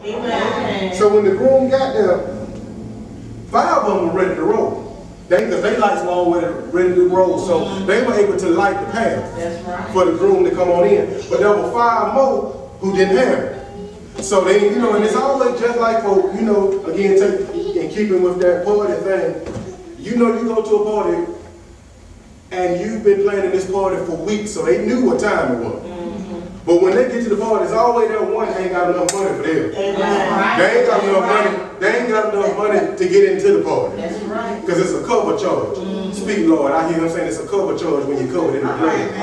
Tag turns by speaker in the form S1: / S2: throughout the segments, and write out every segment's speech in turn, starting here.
S1: Amen.
S2: So when the groom got there, 5 of them were ready to roll. Because they lights were all ready to roll, so they were able to light the path for the groom to come on in. But there were 5 more who didn't have it. So they, and it's always just like for, again, in keeping with that party thing, you go to a party and you've been planning this party for weeks, so they knew what time it was. But when they get to the party, it's always that one ain't got enough money for them. They ain't got enough money. They ain't got enough money to get into the party. That's right. Because it's a cover charge. Speak, Lord. I hear him saying it's a cover charge when you're covered in the blood.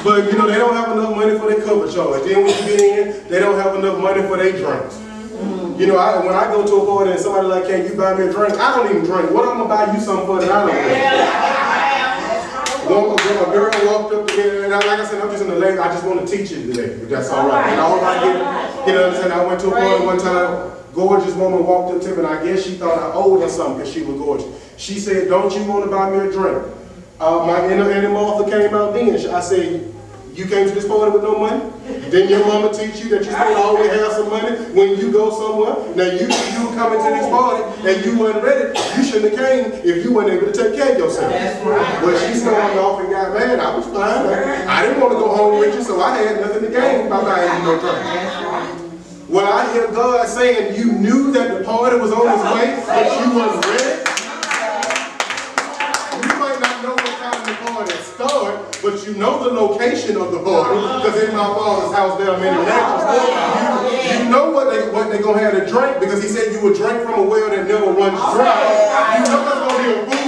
S2: But they don't have enough money for their cover charge. Then when you get in, they don't have enough money for their drinks. When I go to a party and somebody like, can you buy me a drink? I don't even drink. What I'm gonna buy you something for that I don't drink? A girl walked up to me, and like I said, I'm just in the lane. I just want to teach you today, if that's all right. And all I get, I went to a party one time. Gorgeous woman walked up to me, and I guess she thought I owed her something because she was gorgeous. She said, "Don't you want to buy me a drink?" My inner Annie Martha came out then. I said, "You came to this party with no money? Didn't your mama teach you that you're supposed to always have some money when you go somewhere? Now you were coming to this party and you weren't ready. You shouldn't have came if you weren't able to take care of yourself." That's right. Well, she stormed off and got mad. I was fine. I didn't want to go home with you, so I had nothing to gain by buying you no drink. Well, I hear God saying you knew that the party was on its way, but you weren't ready. You might not know what time the party started, but you know the location of the party, because in my Father's house there are many mansions. You know what they're going to have to drink, because he said you would drink from a well that never runs dry. You know it's going to be a food.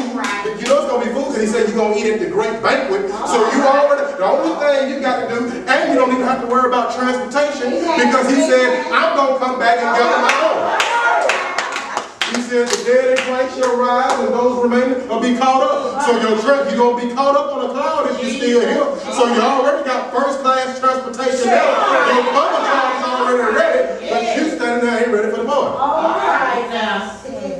S2: You know it's going to be food, because he said you're going to eat at the great banquet. So you already, the only thing you got to do, and you don't even have to worry about transportation, because he said, I'm going to come back and gather my own. He says the dead in Christ shall rise and those remaining will be caught up. So you're going to be caught up on a cloud if you're still here. So you already got first class transportation there. Your cover charge is already ready, but you standing there ain't ready for the party.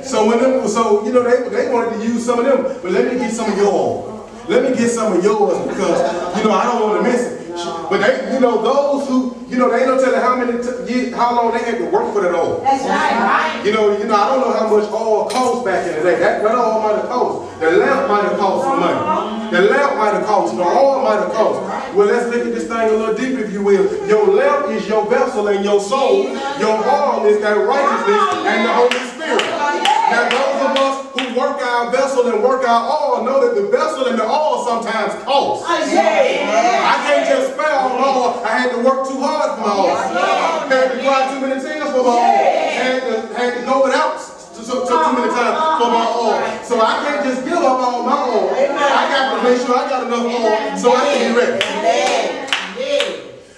S2: So they wanted to use some of them, but let me get some of yours. Let me get some of yours because I don't want to miss it. But they, those who, they ain't no telling how long they had to work for that oil. That's right. I don't know how much oil cost back in the day. That oil might have cost. The lamp might have cost some money. The lamp might have cost. The oil might have cost. Well, let's look at this thing a little deeper, if you will. Your lamp is your vessel and your soul. Your oil is that righteousness and the Holy Spirit. Now, those of us who work our vessel and work our oil know that the vessel and the oil sometimes cost. I can't just spare on oil. I had to work too hard for my oil. I had to cry too many tears for my oil. Had to go without too many times for my oil. So I can't just give up all my oil. I got to make sure I got enough oil so I can be ready.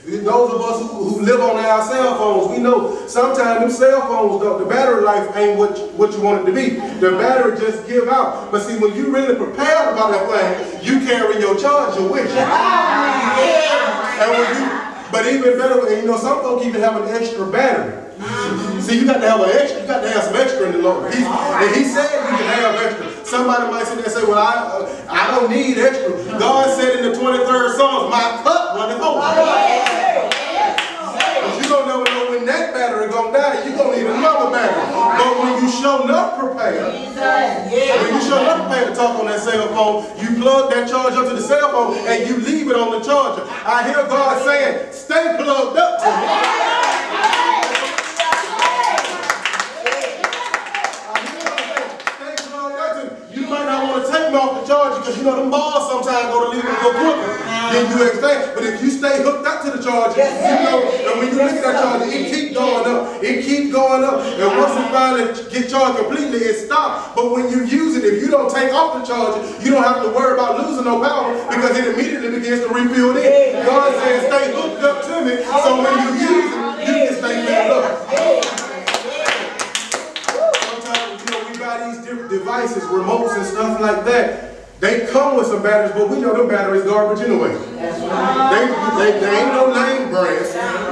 S2: Those of us who live on our cell phones, we know sometimes them cell phones, the battery life ain't what you want it to be. The battery just give out. But see, when you really prepared about that thing, you carry your charger with you. But even better, some folks even have an extra battery. See, you got to have some extra in the Lord. And he said you can have extra. Somebody might sit there and say, well, I don't need extra. God said in the 23rd Psalms, my cup runneth over. But you don't never know when that battery gonna die. You're gonna need another battery. But when you show up prepared, to talk on that cell phone, you plug that charger up to the cell phone and you leave it on the charger. I hear God saying, stay plugged up to me. Off the charger, because them balls sometimes go to leave it go quicker than you expect. But if you stay hooked up to the charger, and when you look at that charger, it keeps going up. It keeps going up. And once it finally gets charged completely, it stops. But when you use it, if you don't take off the charger, you don't have to worry about losing no power because it immediately begins to refill it. God says, stay hooked up to me, so when you use it, you can stay filled up. These different devices, remotes and stuff like that, they come with some batteries, but we know them batteries garbage anyway. They ain't no name brand.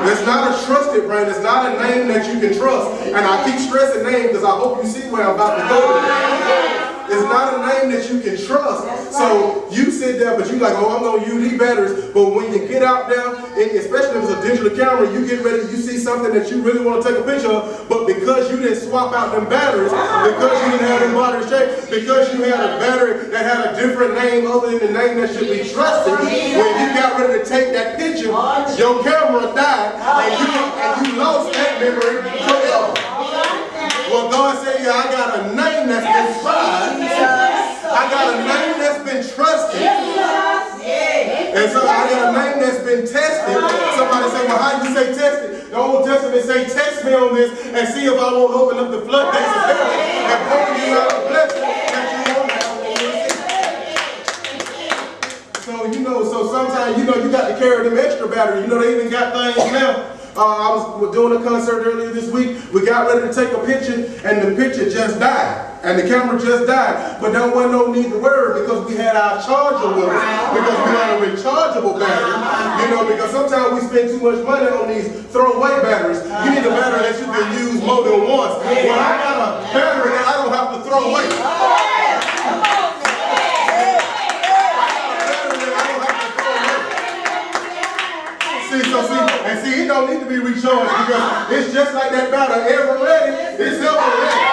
S2: It's not a trusted brand. It's not a name that you can trust. And I keep stressing name because I hope you see where I'm about to go with it. It's not a name that you can trust. So you sit there, but you like, oh, I'm going to use these batteries. But when you get out there, especially if it's a digital camera, you get ready, you see something that you really want to take a picture of, but because you didn't swap out them batteries, because you didn't have them batteries changed, because you had a battery that had a different name other than the name that should be trusted, when you got ready to take that picture, your camera died, and you lost that memory forever. Well, God said, yeah, I got a name that's been tried. I got a name that's been trusted. And so I got a name that's been tested. Somebody say, well, how do you say tested? The Old Testament say, test me on this and see if I won't open up the floodgates of heaven and pour you out a blessing that you won't have. So, so sometimes, you got to carry them extra batteries. They even got things now. I was doing a concert earlier this week. We got ready to take a picture, and the picture just died. And the camera just died. But there wasn't no need to worry because we had our charger with us. Because we had a rechargeable battery. Because sometimes we spend too much money on these throwaway batteries. You need a battery that you can use more than once. Well, I got a battery that I don't have to throw away. See, it don't need to be recharged because it's just like that battery, ever ready, it's ever ready.